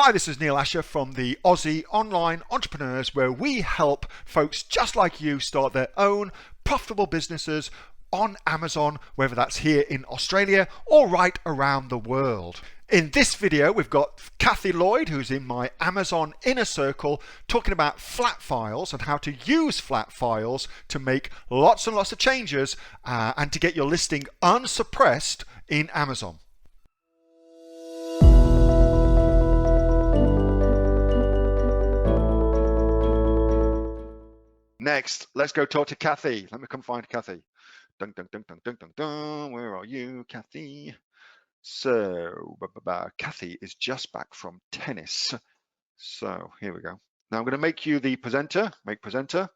Hi, this is Neil-Asher from the Aussie Online Entrepreneurs, where we help folks just like you start their own profitable businesses on Amazon, whether that's here in Australia or right around the world. In this video, we've got Kathy Lloyd, who's in my Amazon inner circle, talking about flat files and how to use flat files to make lots and lots of changes and to get your listing unsuppressed in Amazon. Next, let's go talk to Kathy. Let me come find Kathy. Dun, dun, dun, dun, dun, dun, dun. Where are you, Kathy? So, Kathy is just back from tennis. So, here we go. Now I'm going to make you the presenter. Make presenter.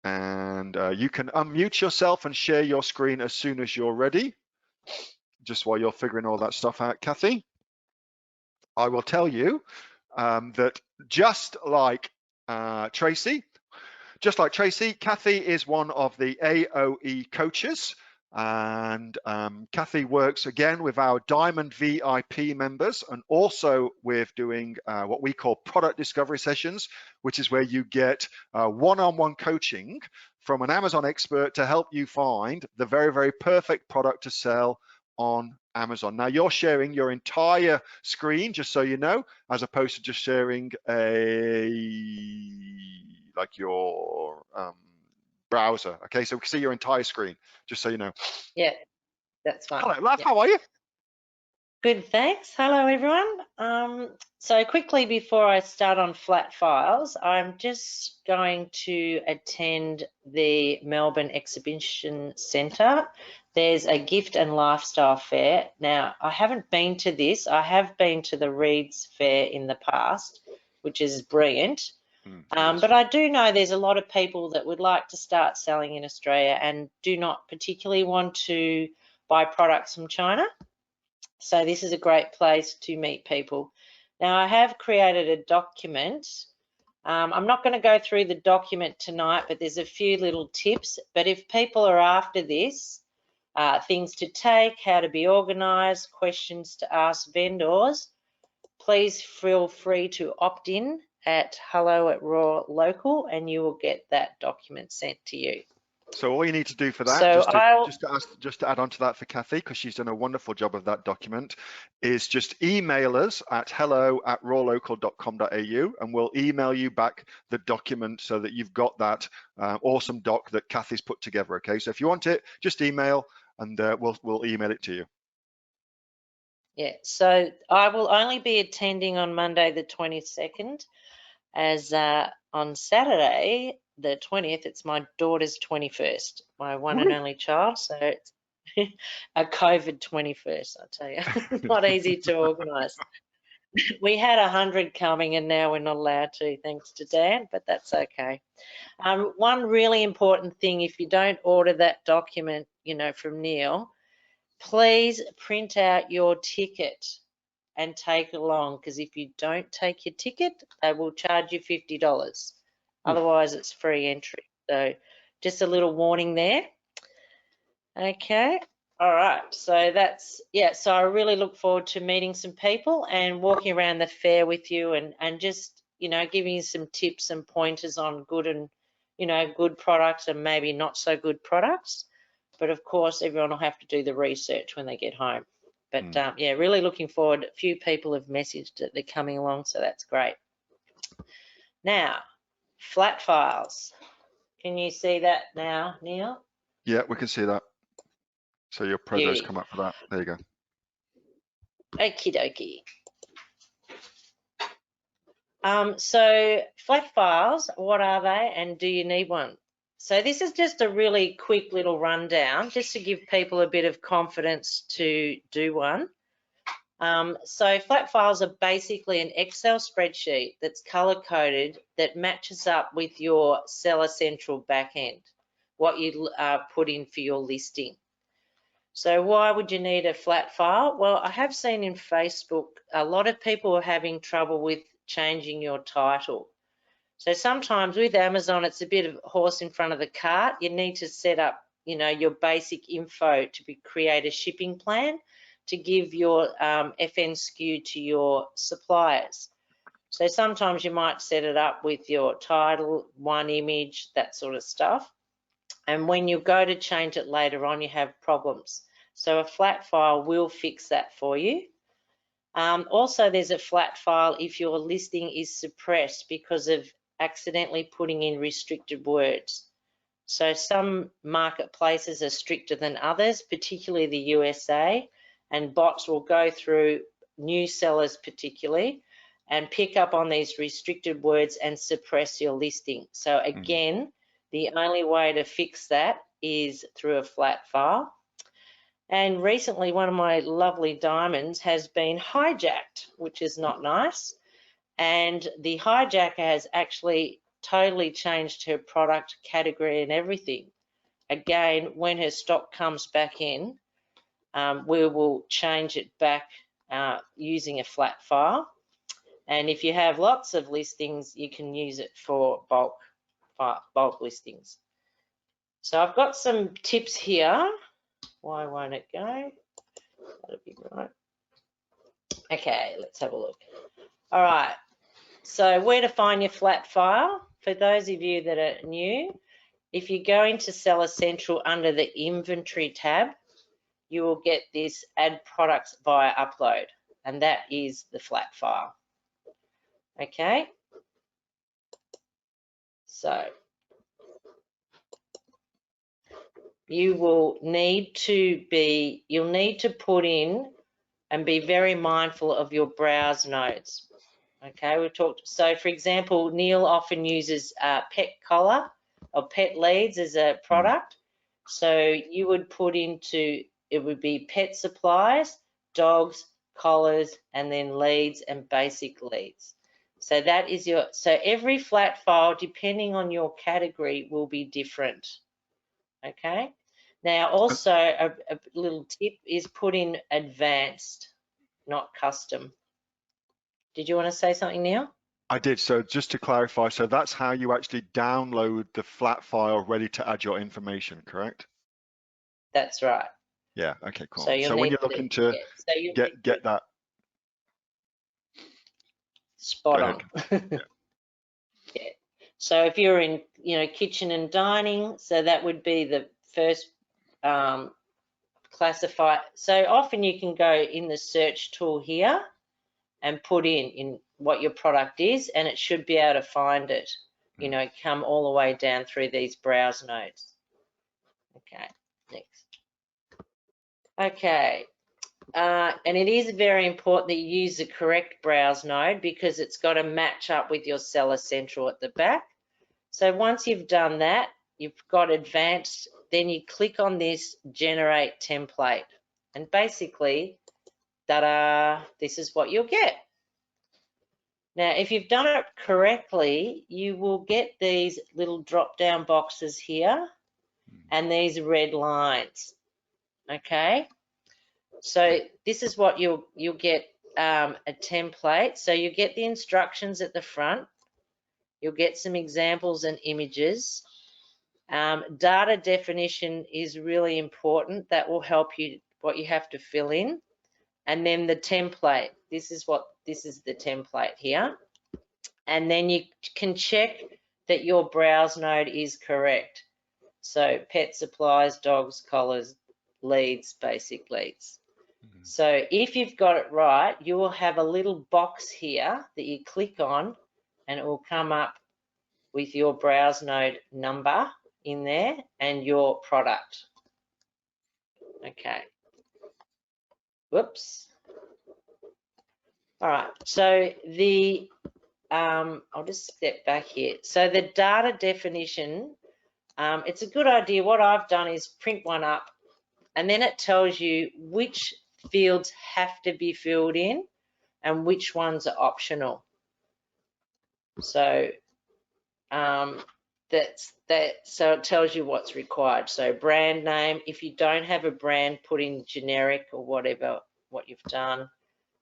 And you can unmute yourself and share your screen as soon as you're ready. Just while you're figuring all that stuff out, Kathy, I will tell you that just like Tracy, Kathy is one of the AOE coaches, and Kathy works again with our Diamond VIP members and also with doing what we call product discovery sessions, which is where you get one-on-one coaching from an Amazon expert to help you find the very, very perfect product to sell on Amazon. Now you're sharing your entire screen, just so you know, as opposed to just sharing your browser. Okay, so we can see your entire screen, just so you know. Yeah, that's fine. Hello, love. Yeah. How are you? Good, thanks. Hello, everyone. So quickly before I start on flat files, I'm just going to attend the Melbourne Exhibition Centre. There's a gift and lifestyle fair. Now, I haven't been to this. I have been to the Reeds Fair in the past, which is brilliant. But I do know there's a lot of people that would like to start selling in Australia and do not particularly want to buy products from China. So this is a great place to meet people. Now, I have created a document. I'm not going to go through the document tonight, but there's a few little tips. But if people are after this, things to take, how to be organised, questions to ask vendors, please feel free to opt in at hello@raw local, and you will get that document sent to you. So all you need to do for that, So just to add on to that for Kathy, because she's done a wonderful job of that document, is just email us at hello@rawlocal.com.au and we'll email you back the document so that you've got that awesome doc that Kathy's put together. Okay, so if you want it, just email and we'll email it to you. Yeah, so I will only be attending on Monday the 22nd, as on Saturday the 20th, it's my daughter's 21st, my one and only child, so it's a COVID 21st, I tell you. Not easy to organise. We had 100 coming and now we're not allowed to, thanks to Dan, but that's okay. One really important thing, if you don't order that document, from Neil, please print out your ticket and take it along, because if you don't take your ticket, they will charge you $50. Otherwise, it's free entry. So just a little warning there. Okay. All right. So that's, so I really look forward to meeting some people and walking around the fair with you and just, giving you some tips and pointers on good and, good products and maybe not so good products. But of course, everyone will have to do the research when they get home. But really looking forward. A few people have messaged that they're coming along, so that's great. Now, flat files. Can you see that now, Neil? Yeah, we can see that. So your preso's come up for that. There you go. Okie dokie. So flat files, what are they and do you need one? So this is just a really quick little rundown just to give people a bit of confidence to do one. So flat files are basically an Excel spreadsheet that's color-coded that matches up with your Seller Central backend, what you put in for your listing. So why would you need a flat file? Well, I have seen in Facebook a lot of people are having trouble with changing your title. So sometimes with Amazon, it's a bit of horse in front of the cart. You need to set up, your basic info to create a shipping plan. to give your FN SKU to your suppliers. So sometimes you might set it up with your title, one image, that sort of stuff. And when you go to change it later on, you have problems. So a flat file will fix that for you. Also, there's a flat file if your listing is suppressed because of accidentally putting in restricted words. So some marketplaces are stricter than others, particularly the USA, and bots will go through new sellers particularly and pick up on these restricted words and suppress your listing. So again, the only way to fix that is through a flat file. And recently, one of my lovely diamonds has been hijacked, which is not nice. And the hijacker has actually totally changed her product category and everything. Again, when her stock comes back in, we will change it back using a flat file. And if you have lots of listings, you can use it for bulk listings. So I've got some tips here. Why won't it go? That'll be right. Okay, let's have a look. All right, so where to find your flat file? For those of you that are new, if you go into Seller Central under the Inventory tab, you will get this Add Products via Upload, and that is the flat file. Okay, so you'll need to put in and be very mindful of your browse nodes. Okay, we've talked, so for example, Neil often uses pet collar or pet leads as a product. So you would put into, it would be pet supplies, dogs, collars, and then leads and basic leads. So that is your, so every flat file, depending on your category, will be different. Okay. Now also a little tip is put in advanced, not custom. Did you want to say something, Neil? I did. So just to clarify, so that's how you actually download the flat file ready to add your information, correct? That's right. Yeah. Okay, cool. So, So when you're looking to get that, spot on. Yeah. Yeah. So if you're in, kitchen and dining, so that would be the first classify. So often you can go in the search tool here and put in what your product is, and it should be able to find it, come all the way down through these browse nodes. Okay, next. Okay, and it is very important that you use the correct browse node because it's got to match up with your Seller Central at the back. So once you've done that, you've got advanced, then you click on this generate template, and basically, ta-da, this is what you'll get. Now, if you've done it correctly, you will get these little drop-down boxes here and these red lines, okay? So this is what you'll get, a template. So you get the instructions at the front. You'll get some examples and images. Data definition is really important. That will help you, what you have to fill in. And then the template. This is the template here. And then you can check that your browse node is correct. So pet supplies, dogs, collars, leads, basic leads. So if you've got it right, you will have a little box here that you click on and it will come up with your browse node number in there and your product. Okay. Whoops. All right. So the I'll just step back here. So the data definition, it's a good idea. What I've done is print one up, and then it tells you which fields have to be filled in and which ones are optional. So so it tells you what's required. So brand name, if you don't have a brand, put in generic or whatever, what you've done.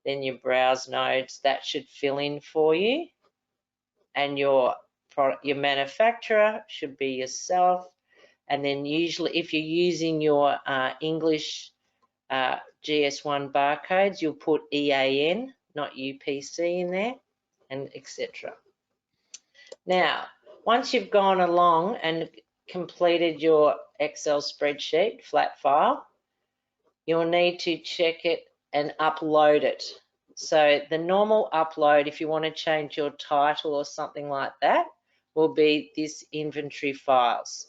Then your browse nodes, that should fill in for you. And your manufacturer should be yourself. And then usually if you're using your English GS1 barcodes, you'll put EAN, not UPC in there, and etc. Now, once you've gone along and completed your Excel spreadsheet, flat file, you'll need to check it and upload it. So the normal upload, if you want to change your title or something like that, will be this inventory files.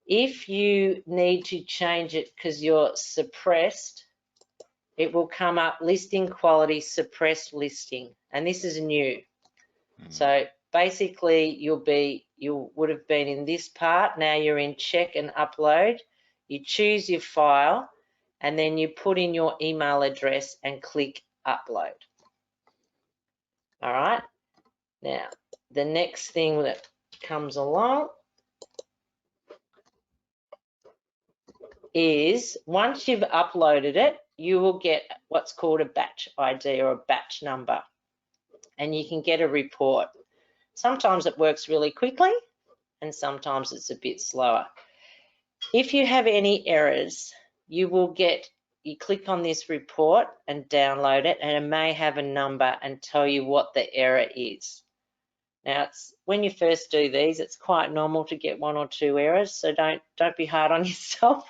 If you need to change it because you're suppressed, it will come up listing quality suppressed listing, and this is new. So basically you would have been in this part, now you're in check and upload. You choose your file and then you put in your email address and click upload. All right, now the next thing that comes along is once you've uploaded it, you will get what's called a batch ID or a batch number, and you can get a report. Sometimes it works really quickly and sometimes it's a bit slower. If you have any errors, you click on this report and download it, and it may have a number and tell you what the error is. Now, when you first do these, it's quite normal to get 1 or 2 errors, so don't be hard on yourself.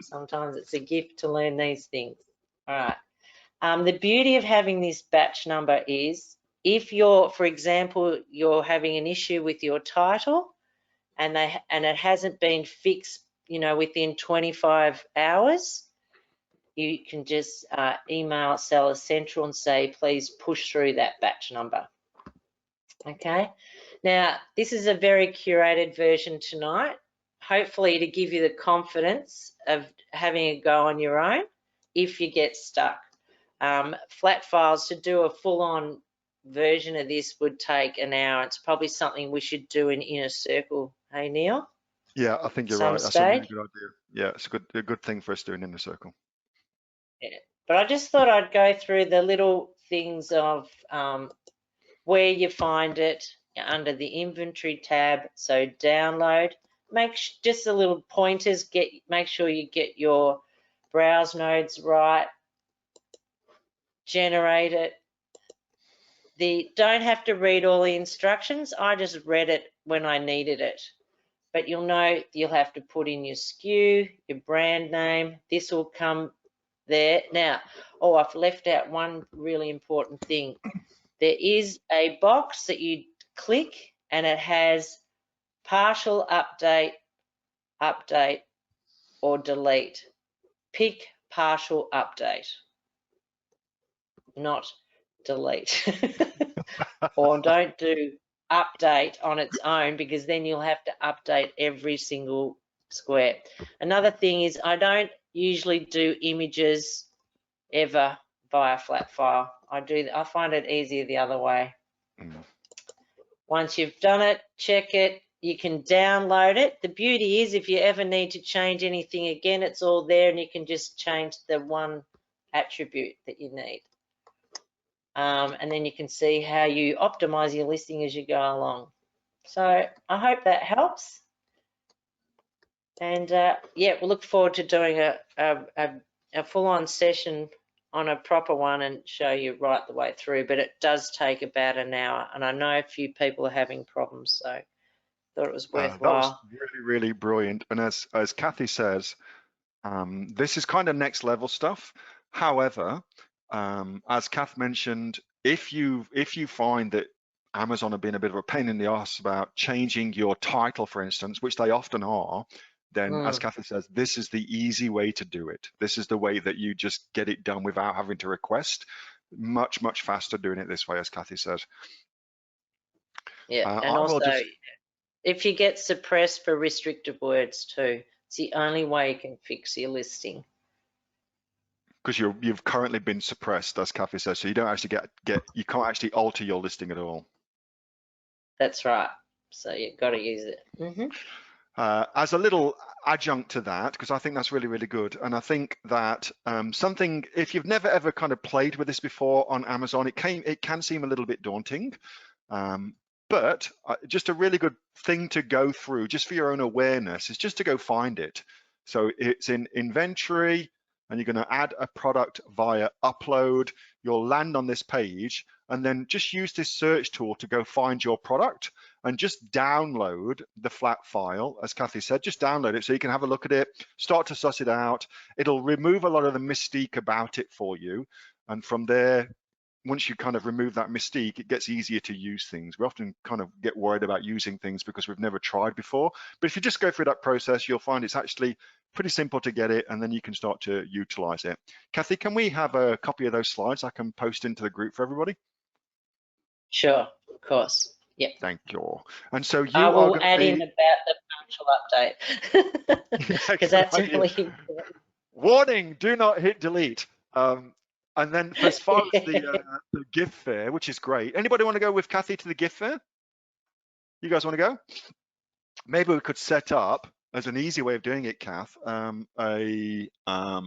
Sometimes it's a gift to learn these things. All right. The beauty of having this batch number is if for example, you're having an issue with your title and it hasn't been fixed, within 25 hours, you can just email Seller Central and say, please push through that batch number. Okay. Now, this is a very curated version tonight, hopefully to give you the confidence of having a go on your own if you get stuck. Flat files, to do a full-on version of this would take an hour. It's probably something we should do in Inner Circle. Hey, Neil? Yeah, I think you're right. That's a really good idea. Yeah, it's a good thing for us doing in the circle. Yeah, but I just thought I'd go through the little things of where you find it under the inventory tab. So download, just the little pointers, make sure you get your browse nodes right, generate it. Don't have to read all the instructions. I just read it when I needed it. But you'll have to put in your SKU, your brand name. This will come there. Now, I've left out one really important thing. There is a box that you click and it has partial update, or delete. Pick partial update, not delete. Or don't do update on its own, because then you'll have to update every single square. Another thing is I don't usually do images ever via flat file. I find it easier the other way. Once you've done it, check it, you can download it. The beauty is if you ever need to change anything again, it's all there and you can just change the one attribute that you need. And then you can see how you optimize your listing as you go along. So I hope that helps. And yeah, we'll look forward to doing a full-on session on a proper one and show you right the way through, but it does take about an hour, and I know a few people are having problems, so I thought it was worthwhile. That was really, really brilliant. And as Kathy says, this is kind of next level stuff. However, as Kath mentioned, if you find that Amazon have been a bit of a pain in the arse about changing your title, for instance, which they often are, then as Kathy says, this is the easy way to do it. This is the way that you just get it done without having to request. Much, much faster doing it this way, as Kathy says. Yeah, and also if you get suppressed for restrictive words too, it's the only way you can fix your listing. Because you've currently been suppressed, as Kathy says, so you don't actually you can't actually alter your listing at all. That's right. So you've got to use it. As a little adjunct to that, because I think that's really, really good. And I think that something, if you've never ever kind of played with this before on Amazon, it can seem a little bit daunting. But just a really good thing to go through, just for your own awareness, is just to go find it. So it's in inventory, and you're going to add a product via upload. You'll land on this page, and then just use this search tool to go find your product and just download the flat file. As Kathy said, just download it so you can have a look at it, start to suss it out. It'll remove a lot of the mystique about it for you. And from there, once you kind of remove that mystique, it gets easier to use things. We often kind of get worried about using things because we've never tried before. But if you just go through that process, you'll find it's actually pretty simple to get it, and then you can start to utilize it. Kathy, can we have a copy of those slides I can post into the group for everybody? Sure, of course. Yep. Thank you. And so you I will are add in about the punctual update because that's really important. Warning, do not hit delete. And then as far as the gift fair, which is great. Anybody want to go with Kathy to the gift fair? You guys want to go? Maybe we could set up, as an easy way of doing it, Kath, a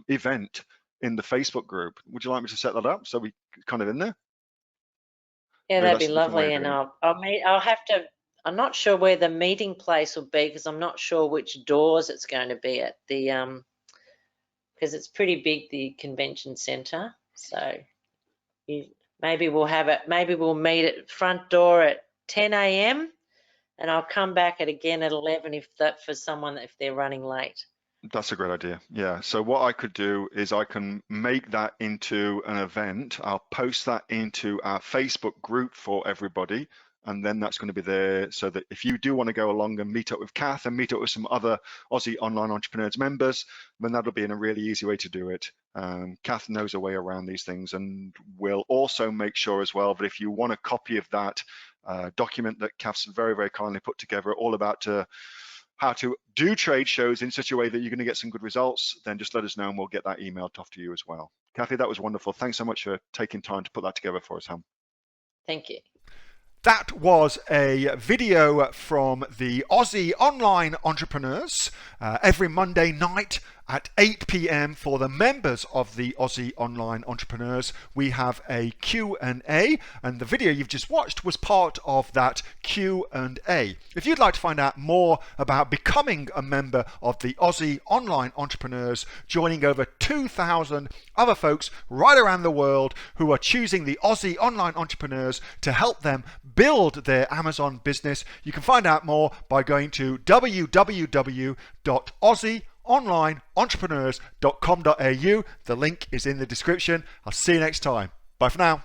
event in the Facebook group. Would you like me to set that up so we kind of in there? Yeah, that'd be lovely. And I'll have to, I'm not sure where the meeting place will be because I'm not sure which doors it's going to be at the, because it's pretty big, the convention centre. So maybe we'll have it, maybe we'll meet at front door at 10 a.m. and I'll come back again at 11 if that for someone if they're running late. That's a great idea. Yeah. So what I could do is I can make that into an event. I'll post that into our Facebook group for everybody. And then that's going to be there so that if you do want to go along and meet up with Kath and meet up with some other Aussie Online Entrepreneurs members, then that'll be in a really easy way to do it. Kath knows a way around these things, and we'll also make sure as well that if you want a copy of that document that Kath's very, very kindly put together, all about how to do trade shows in such a way that you're going to get some good results, then just let us know and we'll get that emailed off to you as well. Kathy, that was wonderful. Thanks so much for taking time to put that together for us, Ham. Thank you. That was a video from the Aussie Online Entrepreneurs every Monday night at 8 p.m. for the members of the Aussie Online Entrepreneurs. We have a Q&A, and the video you've just watched was part of that Q&A. If you'd like to find out more about becoming a member of the Aussie Online Entrepreneurs, joining over 2,000 other folks right around the world who are choosing the Aussie Online Entrepreneurs to help them build their Amazon business, you can find out more by going to www.aussieonlineentrepreneurs.com.au. The link is in the description. I'll see you next time. Bye for now.